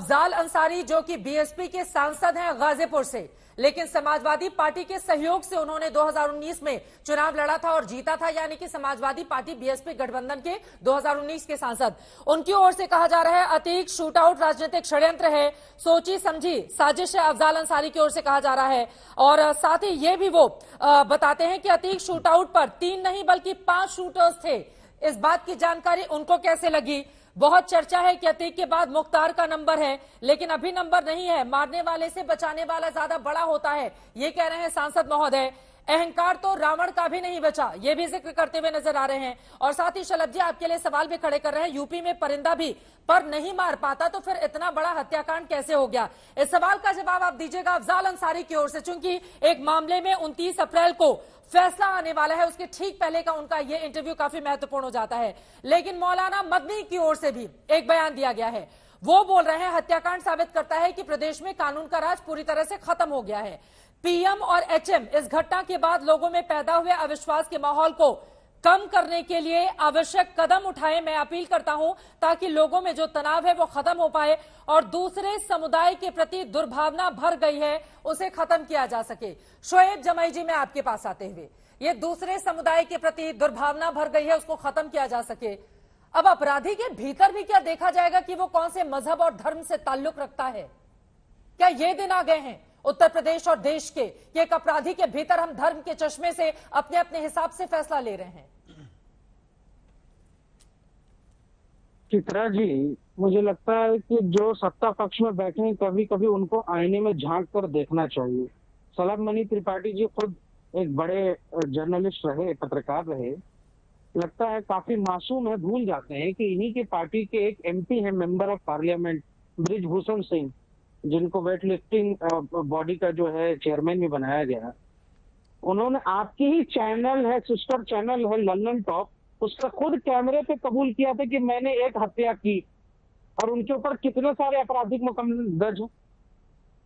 अफजाल अंसारी जो कि बीएसपी के सांसद हैं गाजीपुर से, लेकिन समाजवादी पार्टी के सहयोग से उन्होंने 2019 में चुनाव लड़ा था और जीता था, यानी कि समाजवादी पार्टी बीएसपी गठबंधन के 2019 के सांसद। उनकी ओर से कहा जा रहा है अतीक शूटआउट राजनीतिक षड्यंत्र है, सोची समझी साजिश है, अफजाल अंसारी की ओर से कहा जा रहा है। और साथ ही ये भी वो बताते हैं कि अतीक शूटआउट पर 3 नहीं बल्कि 5 शूटर्स थे। इस बात की जानकारी उनको कैसे लगी? बहुत चर्चा है कि अतीक के बाद मुख्तार का नंबर है, लेकिन अभी नंबर नहीं है। मारने वाले से बचाने वाला ज्यादा बड़ा होता है, ये कह रहे हैं सांसद महोदय। अहंकार तो रावण का भी नहीं बचा, ये भी जिक्र करते हुए नजर आ रहे हैं। और साथ ही शलभ जी आपके लिए सवाल भी खड़े कर रहे हैं, यूपी में परिंदा भी पर नहीं मार पाता तो फिर इतना बड़ा हत्याकांड कैसे हो गया? इस सवाल का जवाब आप दीजिएगा अफजाल अंसारी की ओर से, चूंकि एक मामले में 29 अप्रैल को फैसला आने वाला है, उसके ठीक पहले का उनका ये इंटरव्यू काफी महत्वपूर्ण हो जाता है। लेकिन मौलाना मदनी की ओर से भी एक बयान दिया गया है। वो बोल रहे हैं हत्याकांड साबित करता है कि प्रदेश में कानून का राज पूरी तरह से खत्म हो गया है। पीएम और एचएम इस घटना के बाद लोगों में पैदा हुए अविश्वास के माहौल को कम करने के लिए आवश्यक कदम उठाए। मैं अपील करता हूं ताकि लोगों में जो तनाव है वो खत्म हो पाए और दूसरे समुदाय के प्रति दुर्भावना भर गई है उसे खत्म किया जा सके। शोएब जमाई जी, मैं आपके पास आते हुए, ये दूसरे समुदाय के प्रति दुर्भावना भर गई है, उसको खत्म किया जा सके। अब अपराधी के भीतर भी क्या देखा जाएगा कि वो कौन से मजहब और धर्म से ताल्लुक रखता है? क्या ये दिन आ गए हैं उत्तर प्रदेश और देश के कि एक अपराधी के भीतर हम धर्म के चश्मे से अपने अपने हिसाब से फैसला ले रहे हैं? चित्रा जी, मुझे लगता है कि जो सत्ता पक्ष में बैठे हैं कभी कभी उनको आईने में झांक कर देखना चाहिए। शलभ मणि त्रिपाठी जी खुद एक बड़े जर्नलिस्ट रहे, पत्रकार रहे, लगता है काफी मासूम है, भूल जाते हैं कि इन्हीं की पार्टी के एक एमपी है, member of parliament Brijbhushan Singh, जिनको वेट लिफ्टिंग बॉडी का जो है चेयरमैन भी बनाया गया। उन्होंने आपकी ही चैनल है, सिस्टर चैनल है लंदन टॉप, उसका खुद कैमरे पे कबूल किया था कि मैंने एक हत्या की और उनके ऊपर कितने सारे आपराधिक मुकदमे दर्ज हैं।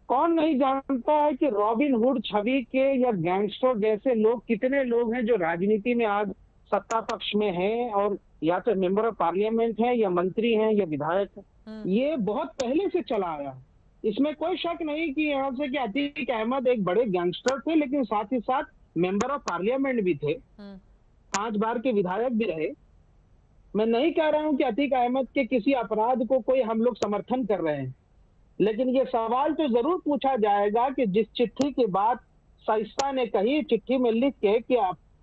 कौन नहीं जानता है कि रॉबिन हुड छवि के या गैंगस्टर जैसे लोग, कितने लोग हैं जो राजनीति में आज सत्ता पक्ष में हैं और या तो मेंबर ऑफ पार्लियामेंट हैं या मंत्री हैं या विधायक हैं। ये बहुत पहले से चला आया है, इसमें कोई शक नहीं कि यहाँ से कि अतीक अहमद एक बड़े गैंगस्टर थे, लेकिन साथ ही साथ मेंबर ऑफ पार्लियामेंट भी थे, 5 बार के विधायक भी रहे। मैं नहीं कह रहा हूं कि अतीक अहमद के किसी अपराध को कोई हम लोग समर्थन कर रहे हैं, लेकिन ये सवाल तो जरूर पूछा जाएगा कि जिस चिट्ठी की बात शाइस्ता ने कही, चिट्ठी में लिख के कि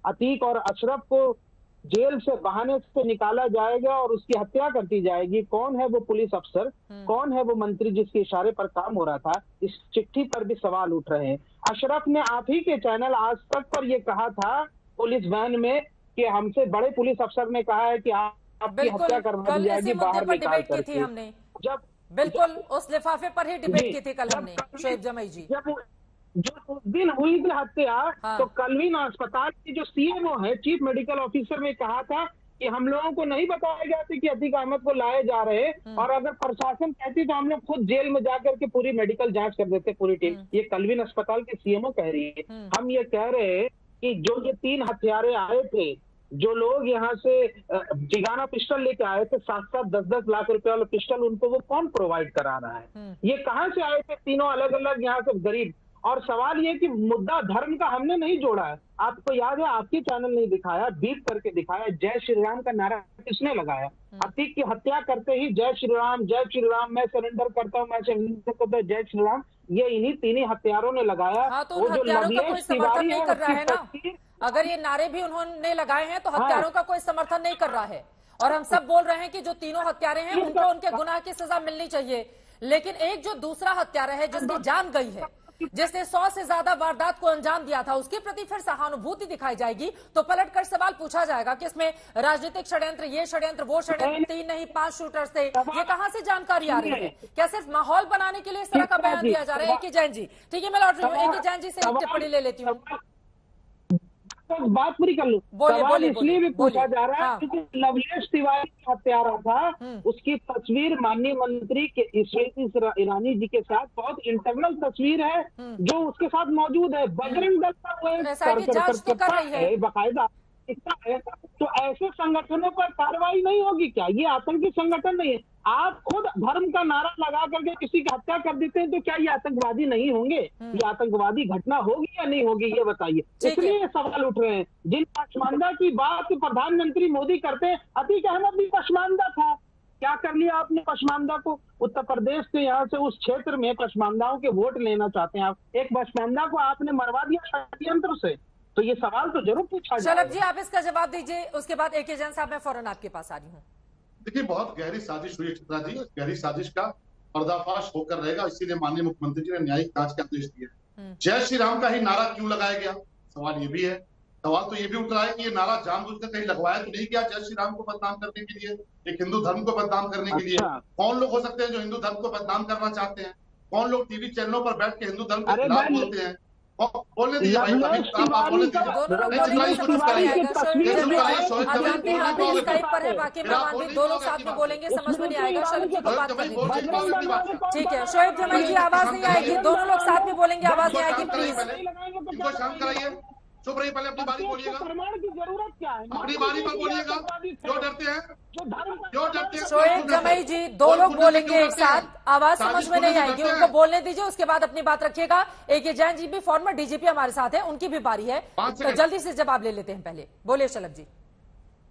अतीक और अशरफ को जेल से बहाने से निकाला जाएगा और उसकी हत्या कर दी जाएगी, कौन है वो पुलिस अफसर, कौन है वो मंत्री जिसके इशारे पर काम हो रहा था, इस चिट्ठी पर भी सवाल उठ रहे हैं। अशरफ ने आप ही के चैनल आज तक पर यह कहा था पुलिस वैन में कि हमसे बड़े पुलिस अफसर ने कहा है कि आपकी हत्या करवा दी जाएगी बाहर निकाल करके। हमने जब बिल्कुल उस लिफाफे पर ही डिबेट की थी कल हमने, शोएब जमाई जी, जब जो उस दिन हुई थी हत्या, तो कलविन अस्पताल की जो सीएमओ है, चीफ मेडिकल ऑफिसर ने कहा था कि हम लोगों को नहीं बताया गया था कि अतीक अहमद को लाए जा रहे हैं, और अगर प्रशासन कहती तो हम लोग खुद जेल में जाकर के पूरी मेडिकल जांच कर देते, पूरी टीम। ये कलविन अस्पताल की सीएमओ कह रही है। हम ये कह रहे हैं कि जो ये 3 हत्यारे आए थे, जो लोग यहाँ से जिगाना पिस्टल लेके आए थे, 7-7, 10-10 लाख रुपए वाला पिस्टल, उनको वो कौन प्रोवाइड करा रहा है? ये कहाँ से आए थे तीनों अलग अलग यहाँ से गरीब? और सवाल ये कि मुद्दा धर्म का हमने नहीं जोड़ा है। आपको याद है, आपकी चैनल नहीं दिखाया, बीप करके दिखाया, जय श्री राम का नारा किसने लगाया? अतीक की हत्या करते ही जय श्री राम, मैं सरेंडर करता हूँ, मैं सरेंडर करता हूँ, जय श्री राम, ये इन्हीं 3 हत्यारों ने लगाया। हाँ, तो वो जो लवलेश तिवारी है कर रहा है ना, अगर ये नारे भी उन्होंने लगाए हैं तो हत्यारों का कोई समर्थन नहीं कर रहा है। और हम सब बोल रहे हैं कि जो तीनों हत्यारे हैं उनको उनके गुनाह की सजा मिलनी चाहिए, लेकिन एक जो दूसरा हत्यारा है जिसकी जान गई है, जिसने 100 से ज्यादा वारदात को अंजाम दिया था, उसके प्रति फिर सहानुभूति दिखाई जाएगी तो पलटकर सवाल पूछा जाएगा कि इसमें राजनीतिक षड्यंत्र, ये षड्यंत्र, वो षड्यंत्र, 3 नहीं 5 शूटर्स थे, ये कहां से जानकारी आ रही है? क्या सिर्फ माहौल बनाने के लिए इस तरह का बयान दिया जा रहा है? एक जैन जी, ठीक है, मैं लौट रही हूँ, एक जैन जी से टिप्पणी ले लेती हूँ। तो बात पूरी कर लूं। सवाल इसलिए भी पूछा जा रहा है क्योंकि लवलेश तिवारी का हत्यारा था, उसकी तस्वीर माननीय मंत्री के स्मृति ईरानी जी के साथ बहुत इंटरनल तस्वीर है जो उसके साथ मौजूद है। बजरंग दल का वो जांच तो कर रही है बाकायदा इतना है, तो ऐसे संगठनों पर कार्रवाई नहीं होगी क्या? ये आतंकी संगठन नहीं है। आप खुद धर्म का नारा लगा करके किसी की हत्या कर देते हैं, तो क्या ये आतंकवादी नहीं होंगे? ये आतंकवादी घटना होगी या नहीं होगी, ये बताइए। ठीक है। इसलिए ये सवाल उठ रहे हैं। जिन पसमानदा की बात प्रधानमंत्री मोदी करते हैं, अतीक अहमद भी पसमानदा था। क्या कर लिया आपने पसमानदा को? उत्तर प्रदेश के यहाँ से उस क्षेत्र में पसमानदाओं के वोट लेना चाहते हैं आप, एक पसमानदा को आपने मरवा दिया षड्यंत्र से। तो ये सवाल तो जरूर पूछा जाए। शलभ जी, आप इसका जवाब दीजिए, उसके बाद एके जैन साहब मैं फौरन आपके पास आ रही हूँ। देखिए, बहुत गहरी साजिश हुई है चित्रा जी। इस गहरी साजिश का पर्दाफाश होकर रहेगा, इसीलिए माननीय मुख्यमंत्री जी ने न्यायिक जांच के आदेश दिए। जय श्री राम का ही नारा क्यों लगाया गया, सवाल ये भी है। सवाल तो ये भी उठ रहा है कि ये नारा जानबूझकर कहीं लगवाया तो नहीं गया जय श्री राम को बदनाम करने के लिए, एक हिंदू धर्म को बदनाम करने के लिए। कौन लोग हो सकते हैं जो हिंदू धर्म को बदनाम करना चाहते हैं? कौन लोग टीवी चैनलों पर बैठ के हिंदू धर्म के खिलाफ बोलते हैं? बोलने दीजिए भाई, आप बोलने दीजिए। दोनों लोग बोलेंगे, समझ में नहीं आएगा। आप जानते हैं आप स्काइप पर है, बाकी मेहमान भी, दो लोग साथ में बोलेंगे, समझ में नहीं आएगा। शलभ जी को बात करने दीजिए। ठीक है, शोएब जमाई जी, आवाज नहीं आएगी, दोनों लोग साथ में बोलेंगे, आवाज नहीं आएगी प्लीज। इनको शांत कराइए, चुप रहिए, पहले अपनी बारी बोलिएगा। प्रमाण की जरूरत क्या है? अपनी बारी पर बोलिएगा। जो डरते हैं, जो डरते हैं। शोएब जमाई जी, दो लोग बोलेंगे एक साथ, आवाज समझ में नहीं आएगी, उनको बोलने दीजिए, उसके बाद अपनी बात रखिएगा। एके जैन जी भी फॉर्मर डीजीपी हमारे साथ है, उनकी भी बारी है, तो जल्दी से जवाब ले लेते हैं। पहले बोलिए शलभ जी।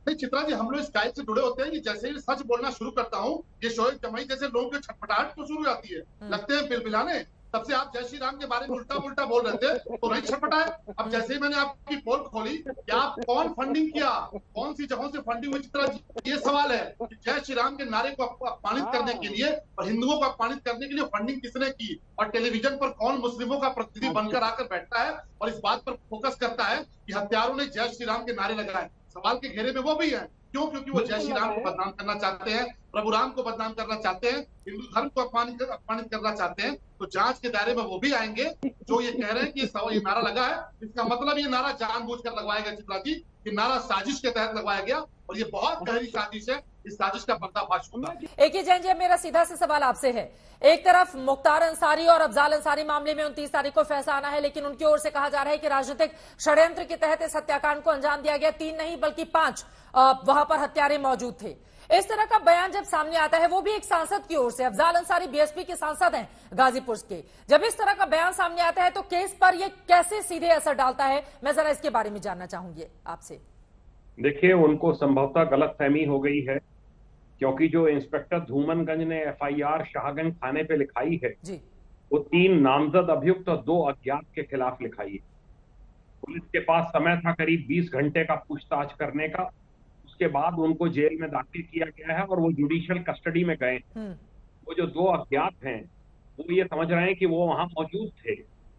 नहीं चित्रा जी, हम लोग स्काइप से जुड़े होते हैं कि जैसे ही सच बोलना शुरू करता हूँ, ये शोएब जमाई जैसे लोगों की छटपटाहट तो शुरू हो जाती है, लगते हैं बिलबिलाने। तब से आप जय श्री राम के बारे में उल्टा उल्टा बोल रहे थे तो नहीं छटपटाए। अब जैसे ही मैंने आपकी पोल खोली कि आप कौन फंडिंग किया, कौन सी जगहों से फंडिंग हुई, चित्रा जी ये सवाल है कि जय श्री राम के नारे को अपमानित करने के लिए और हिंदुओं को अपमानित करने के लिए फंडिंग किसने की, और टेलीविजन पर कौन मुस्लिमों का प्रतिनिधि बनकर आकर बैठता है और इस बात पर फोकस करता है कि हत्यारों ने जय श्री राम के नारे लगाए। सवाल के घेरे में वो भी है। क्यों? क्योंकि वो जय श्री राम को बदनाम करना चाहते हैं, प्रभु राम को बदनाम करना चाहते हैं, हिंदू धर्म को अपमानित करना चाहते हैं। तो जांच के दायरे में वो भी आएंगे जो ये कह रहे हैं कि ये नारा लगा है, इसका मतलब ये नारा जानबूझकर लगवाया गया चित्रा जी, कि नारा साजिश के तहत लगवाया गया और ये बहुत गहरी साजिश है। इस साजिश का पर्दाफाश होगा। एके जैन जी, मेरा सीधा से सवाल आपसे है, एक तरफ मुख्तार अंसारी और अफजाल अंसारी मामले में 29 तारीख को फैसला आना है, लेकिन उनकी ओर से कहा जा रहा है कि राजनीतिक षड्यंत्र के तहत इस हत्याकांड को अंजाम दिया गया। 3 नहीं बल्कि 5 वहां पर हत्यारे मौजूद थे। इस तरह का बयान जब सामने आता है, वो भी एक सांसद की ओर से, अफजाल अंसारी बीएसपी के सांसद हैं गाजीपुर के, जब इस तरह का बयान सामने आता है तो केस पर ये कैसे सीधे असर डालता है, मैं जरा इसके बारे में जानना चाहूंगी आपसे। देखिए, उनको संभवतः गलतफहमी हो गई है, क्योंकि जो इंस्पेक्टर धूमनगंज ने एफआईआर शाहगंज थाने पे लिखाई है जी, वो 3 नामजद अभियुक्त और 2 अज्ञात के खिलाफ लिखाई है। पुलिस के पास समय था करीब 20 घंटे का पूछताछ करने का। उसके बाद उनको जेल में दाखिल किया गया है और वो जुडिशियल कस्टडी में गए। वो जो 2 अज्ञात हैं वो ये समझ रहे हैं कि वो वहां मौजूद थे।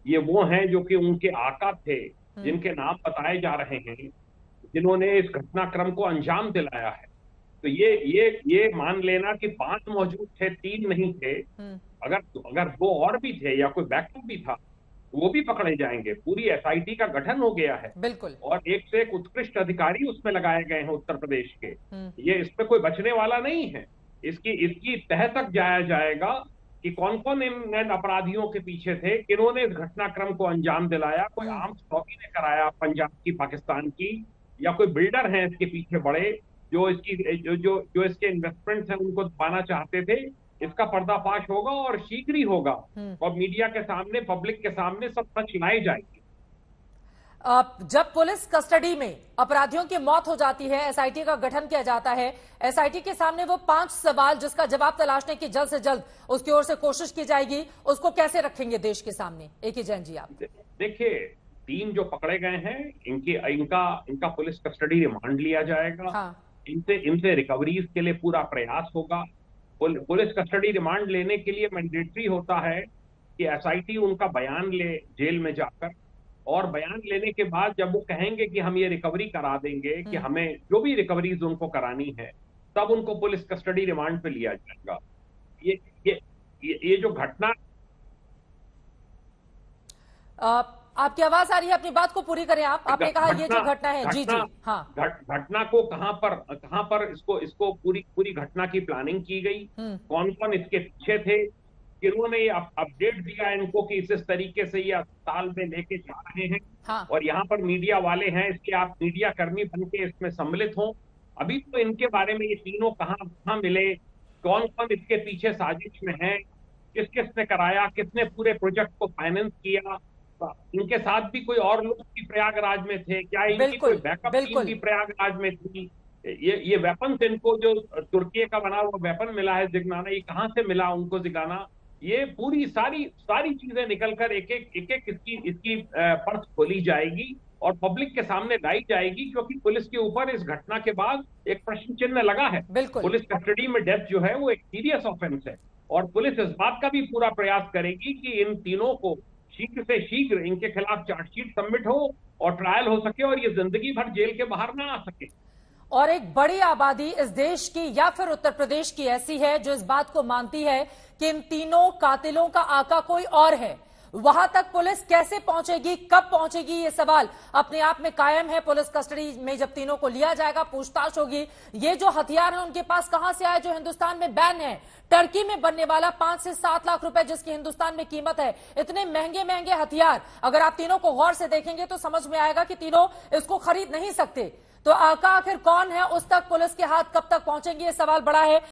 ये वो हैं जो कि उनके आका थे, जिनके नाम बताए जा रहे हैं, जिन्होंने इस घटनाक्रम को अंजाम दिलाया है। तो ये मान लेना कि 5 मौजूद थे, 3 नहीं थे। अगर 2 और भी थे या कोई बैकअप भी था, वो भी पकड़े जाएंगे। पूरी एसआईटी का गठन हो गया है, बिल्कुल, और एक से एक उत्कृष्ट अधिकारी उसमें लगाए गए हैं उत्तर प्रदेश के। ये इसमें कोई बचने वाला नहीं है। इसकी तह तक जाया जाएगा कि कौन कौन इन अपराधियों के पीछे थे, किन्होंने इस घटनाक्रम को अंजाम दिलाया। कोई आम चौकी ने कराया पंजाब की, पाकिस्तान की, या कोई बिल्डर हैं इसके पीछे बड़े जो इसके इन्वेस्टमेंट्स हैं उनको दबाना चाहते थे। इसका पर्दाफाश होगा और शीघ्र ही होगा और मीडिया के सामने, पब्लिक के सामने सब सच लाई जाएगी। जब पुलिस कस्टडी में अपराधियों की मौत हो जाती है, एसआईटी का गठन किया जाता है, एसआईटी के सामने वो 5 सवाल जिसका जवाब तलाशने की जल्द से जल्द उसकी ओर से कोशिश की जाएगी, उसको कैसे रखेंगे देश के सामने? एके जैन जी, आप देखिए, 3 जो पकड़े गए हैं इनका पुलिस कस्टडी रिमांड लिया जाएगा। हाँ। इनसे रिकवरीज के लिए पूरा प्रयास होगा। पुलिस कस्टडी रिमांड लेने के लिए मैंडेटरी होता है कि एसआईटी उनका बयान ले जेल में जाकर, और बयान लेने के बाद जब वो कहेंगे कि हम ये रिकवरी करा देंगे, कि हमें जो भी रिकवरीज उनको करानी है, तब उनको पुलिस कस्टडी रिमांड पे लिया जाएगा। ये जो घटना, आपकी आवाज आ रही है, अपनी बात को पूरी करें आप। आपने कहा ये जो घटना है, जी जी, हाँ, घटना को कहां पर इसको पूरी घटना की प्लानिंग की गई, कौन कौन इसके पीछे थे, जिन्होंने ये अपडेट दिया इनको कि इस तरीके से ये अस्पताल में लेके जा रहे हैं। हाँ। और यहाँ पर मीडिया वाले हैं, इसलिए आप मीडिया कर्मी बन के इसमें सम्मिलित हों। अभी तो इनके बारे में ये तीनों कहाँ मिले, कौन कौन इसके पीछे साजिश में है, किस किसने कराया, किसने पूरे प्रोजेक्ट को फाइनेंस किया, इनके साथ भी कोई और लोग भी प्रयागराज में थे क्या, इनकी कोई बैकअप टीम भी प्रयागराज में थी, ये वेपन्स इनको जो तुर्की का बना हुआ वेपन मिला है जिगनाना, ये कहाँ से मिला उनको जिगाना, ये पूरी सारी चीजें निकलकर एक एक इसकी पर्स खोली जाएगी और पब्लिक के सामने लाई जाएगी, क्योंकि पुलिस के ऊपर इस घटना के बाद एक प्रश्न चिन्ह लगा है। पुलिस कस्टडी में डेथ जो है वो एक सीरियस ऑफेंस है और पुलिस इस बात का भी पूरा प्रयास करेगी कि इन तीनों को शीघ्र से शीघ्र इनके खिलाफ चार्जशीट सबमिट हो और ट्रायल हो सके और ये जिंदगी भर जेल के बाहर ना आ सके। और एक बड़ी आबादी इस देश की या फिर उत्तर प्रदेश की ऐसी है जो इस बात को मानती है कि इन तीनों कातिलों का आका कोई और है। वहां तक पुलिस कैसे पहुंचेगी, कब पहुंचेगी, ये सवाल अपने आप में कायम है। पुलिस कस्टडी में जब तीनों को लिया जाएगा, पूछताछ होगी। ये जो हथियार है उनके पास कहां से आए जो हिंदुस्तान में बैन है? टर्की में बनने वाला 5 से 7 लाख रुपए जिसकी हिंदुस्तान में कीमत है। इतने महंगे महंगे हथियार अगर आप तीनों को गौर से देखेंगे तो समझ में आएगा कि तीनों इसको खरीद नहीं सकते। तो आका आखिर कौन है, उस तक पुलिस के हाथ कब तक पहुंचेंगे, ये सवाल बड़ा है।